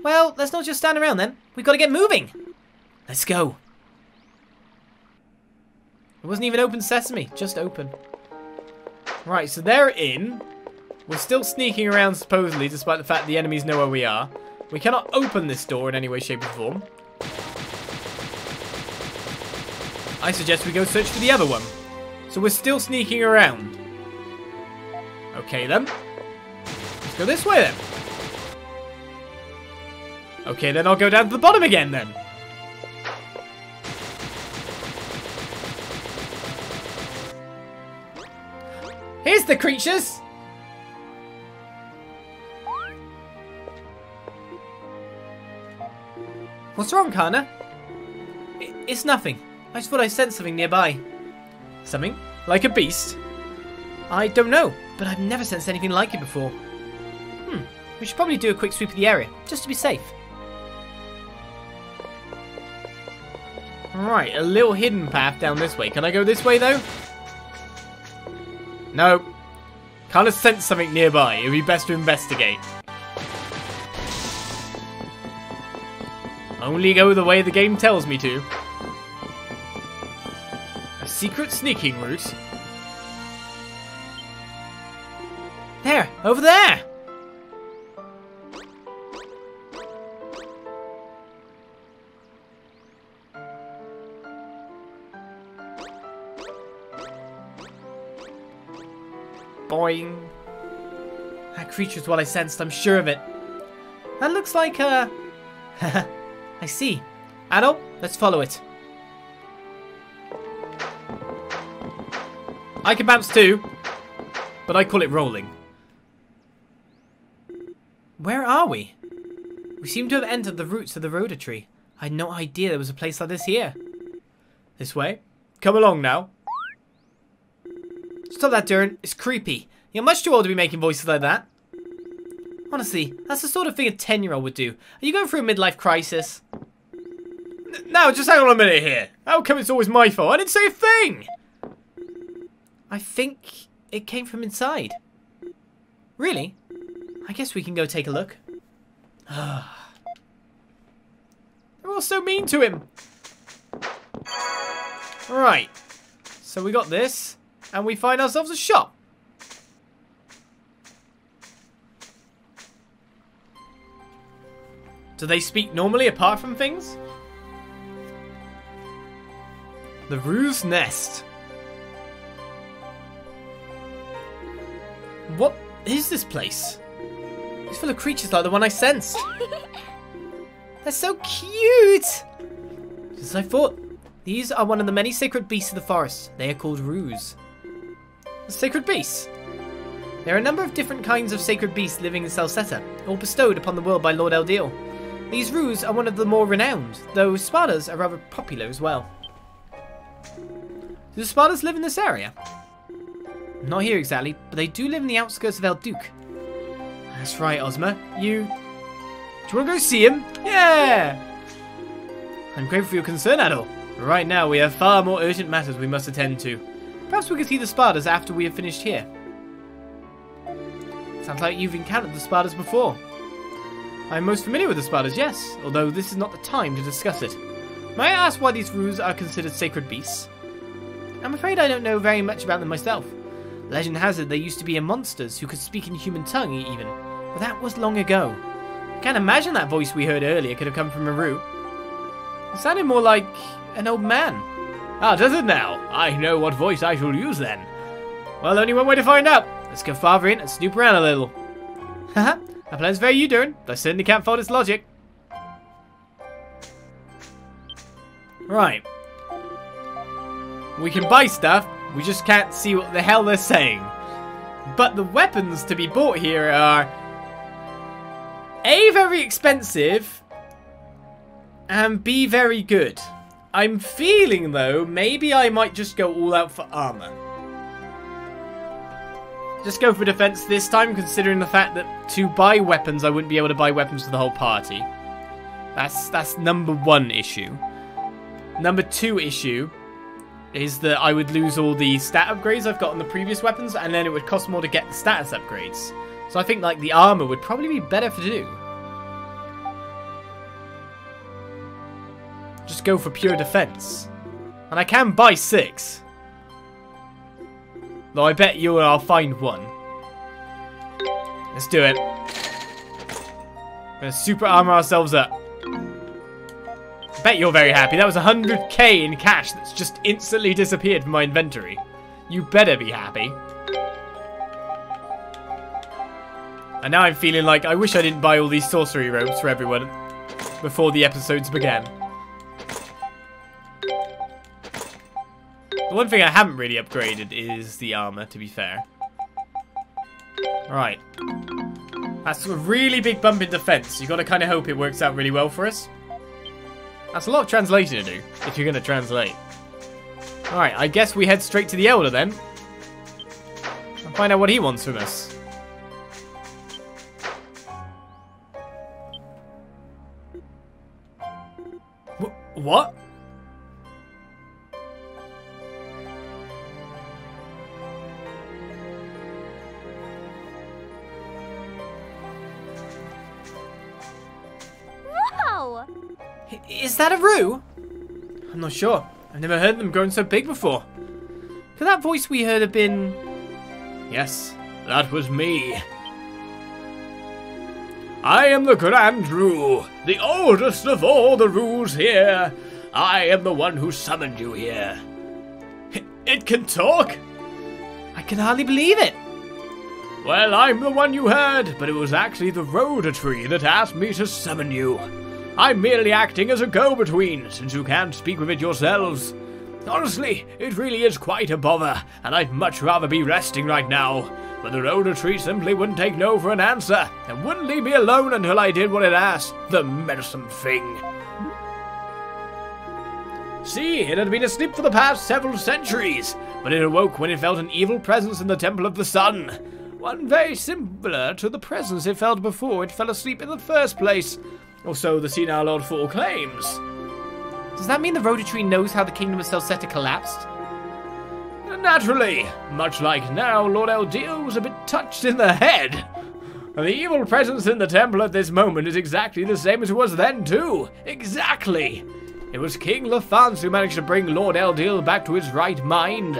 Well, let's not just stand around then. We've got to get moving. Let's go. It wasn't even open sesame, just open. Right, so they're in. We're still sneaking around supposedly, despite the fact the enemies know where we are. We cannot open this door in any way, shape or form. I suggest we go search for the other one. So we're still sneaking around. Okay then. Let's go this way then. Okay, then I'll go down to the bottom again then. Here's the creatures. What's wrong, Kana? It's nothing. I just thought I sensed something nearby. Something? Like a beast? I don't know, but I've never sensed anything like it before. We should probably do a quick sweep of the area, just to be safe. Right, a little hidden path down this way. Can I go this way, though? No. Kind of sense something nearby. It would be best to investigate. Only go the way the game tells me to. A secret sneaking route. There, over there! Boing. That creature's what I sensed, I'm sure of it. That looks like a... I see. Adol, let's follow it. I can bounce too, but I call it rolling. Where are we? We seem to have entered the roots of the Rhoda tree. I had no idea there was a place like this here. This way? Come along now. Stop that, Durin. It's creepy. You're much too old to be making voices like that. Honestly, that's the sort of thing a 10-year-old would do. Are you going through a midlife crisis? No, just hang on a minute here. How come it's always my fault? I didn't say a thing! I think it came from inside. Really? I guess we can go take a look. They're all so mean to him. Right. So we got this. And we find ourselves a shop. Do they speak normally apart from things? The Ruse Nest. What is this place? It's full of creatures like the one I sensed. They're so cute! Just as I thought. These are one of the many sacred beasts of the forest. They are called Ruse. The sacred beasts? There are a number of different kinds of sacred beasts living in Celceta, all bestowed upon the world by Lord Adol. These roos are one of the more renowned, though Spardas are rather popular as well. Do the Spardas live in this area? Not here exactly, but they do live in the outskirts of Elduke. That's right, Ozma. Do you want to go see him? Yeah! I'm grateful for your concern, Adol. Right now, we have far more urgent matters we must attend to. Perhaps we can see the Spardas after we have finished here. Sounds like you've encountered the Spardas before. I'm most familiar with the Spardas, yes, although this is not the time to discuss it. May I ask why these roos are considered sacred beasts? I'm afraid I don't know very much about them myself. Legend has it they used to be monsters who could speak in human tongue even, but that was long ago. I can't imagine that voice we heard earlier could have come from a roo. It sounded more like an old man. Ah, does it now? I know what voice I shall use then. Well, only one way to find out. Let's go farther in and snoop around a little. Haha, our plan's very U-turn, but I certainly can't fault its logic. Right. We can buy stuff, we just can't see what the hell they're saying. But the weapons to be bought here are A, very expensive, and B, very good. I'm feeling, though, maybe I might just go all out for armor. Just go for defense this time, considering the fact that to buy weapons, I wouldn't be able to buy weapons for the whole party. That's number one issue. Number two issue is that I would lose all the stat upgrades I've got on the previous weapons, and then it would cost more to get the status upgrades. So I think like the armor would probably be better to do. Just go for pure defense. And I can buy 6. Though I bet you I'll find one. Let's do it. We're gonna super armor ourselves up. I bet you're very happy. That was 100k in cash that's just instantly disappeared from my inventory. You better be happy. And now I'm feeling like I wish I didn't buy all these sorcery robes for everyone before the episodes began. The one thing I haven't really upgraded is the armor, to be fair. Alright. That's a really big bump in defense. You gotta kind of hope it works out really well for us. That's a lot of translation to do, if you're gonna translate. Alright, I guess we head straight to the Elder then. And find out what he wants from us. What? Wow! Is that a roo? I'm not sure. I've never heard them grown so big before. Could that voice we heard have been... Yes, that was me. I am the Grand Roo, the oldest of all the roos here. I am the one who summoned you here. It can talk? I can hardly believe it. Well, I'm the one you heard, but it was actually the Rhoda tree that asked me to summon you. I'm merely acting as a go-between, since you can't speak with it yourselves. Honestly, it really is quite a bother, and I'd much rather be resting right now. But the Rhoda tree simply wouldn't take no for an answer, and wouldn't leave me alone until I did what it asked, the meddlesome thing. See, it had been asleep for the past several centuries, but it awoke when it felt an evil presence in the Temple of the Sun. One very similar to the presence it felt before it fell asleep in the first place. Or so the senile Lord Fool claims. Does that mean the Rhoda tree knows how the kingdom of Celceta collapsed? Naturally, much like now, Lord Adol was a bit touched in the head. The evil presence in the temple at this moment is exactly the same as it was then too. Exactly. It was King Lafance who managed to bring Lord Adol back to his right mind.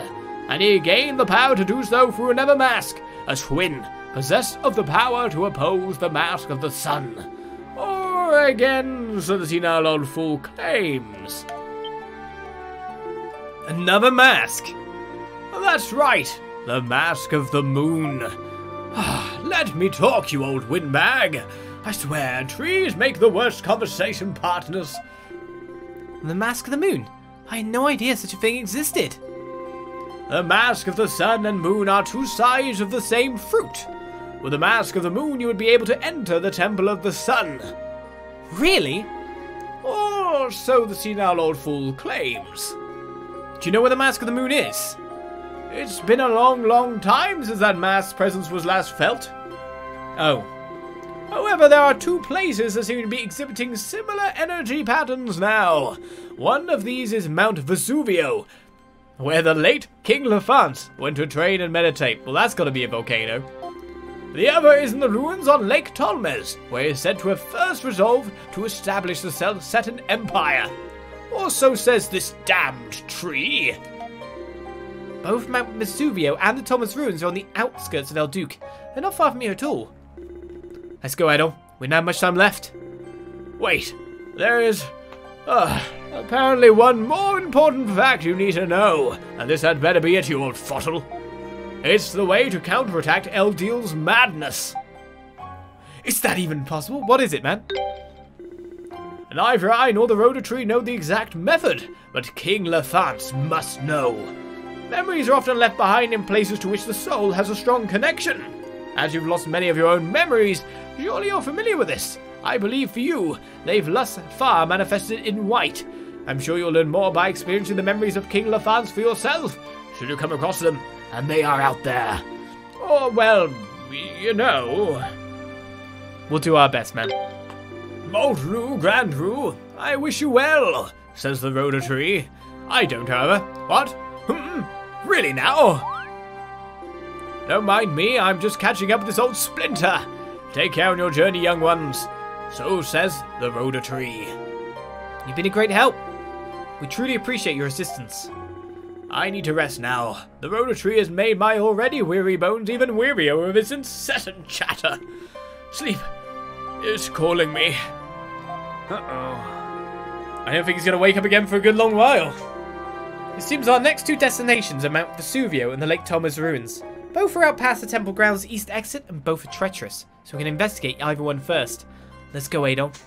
And he gained the power to do so through another mask, a twin, possessed of the power to oppose the mask of the sun. Or again, so the senile Lord Fool claims. Another mask? That's right, the Mask of the Moon. Let me talk, you old windbag. I swear, trees make the worst conversation partners. The Mask of the Moon? I had no idea such a thing existed. The Mask of the Sun and Moon are two sides of the same fruit. With the Mask of the Moon, you would be able to enter the Temple of the Sun. Really? Or so the senile old fool claims. Do you know where the Mask of the Moon is? It's been a long time since that mask's presence was last felt. Oh. However, there are two places that seem to be exhibiting similar energy patterns now. One of these is Mount Vesuvio, where the late King Lafance went to train and meditate. Well, that's gotta be a volcano. The other is in the ruins on Lake Tolmes, where he is said to have first resolved to establish the Celcetan Empire. Or so says this damned tree. Both Mount Vesuvio and the Thomas Ruins are on the outskirts of Elduke. They're not far from here at all. Let's go, Adol. We don't have much time left. Wait, there is apparently one more important fact you need to know, and this had better be it, you old fossil. It's the way to counterattack Eldiel's madness. Is that even possible? What is it, man? Neither I nor the Rhoda Tree know the exact method, but King Lafance must know. Memories are often left behind in places to which the soul has a strong connection. As you've lost many of your own memories, surely you're familiar with this. I believe for you, they've thus far manifested in white. I'm sure you'll learn more by experiencing the memories of King Lafance for yourself, should you come across them, and they are out there. Or, well, you know. We'll do our best, man. Moltru, Grandru, I wish you well, says the Rhoda Tree. I don't, however. What? Really now? Don't mind me, I'm just catching up with this old splinter. Take care on your journey, young ones. So says the Rhoda Tree. You've been a great help. We truly appreciate your assistance. I need to rest now. The Rhoda Tree has made my already weary bones even wearier with its incessant chatter. Sleep is calling me. Uh-oh. I don't think he's going to wake up again for a good long while. It seems our next two destinations are Mount Vesuvio and the Lake Thomas Ruins. Both are out past the Temple Grounds East exit and both are treacherous, so we can investigate either one first. Let's go, Adol.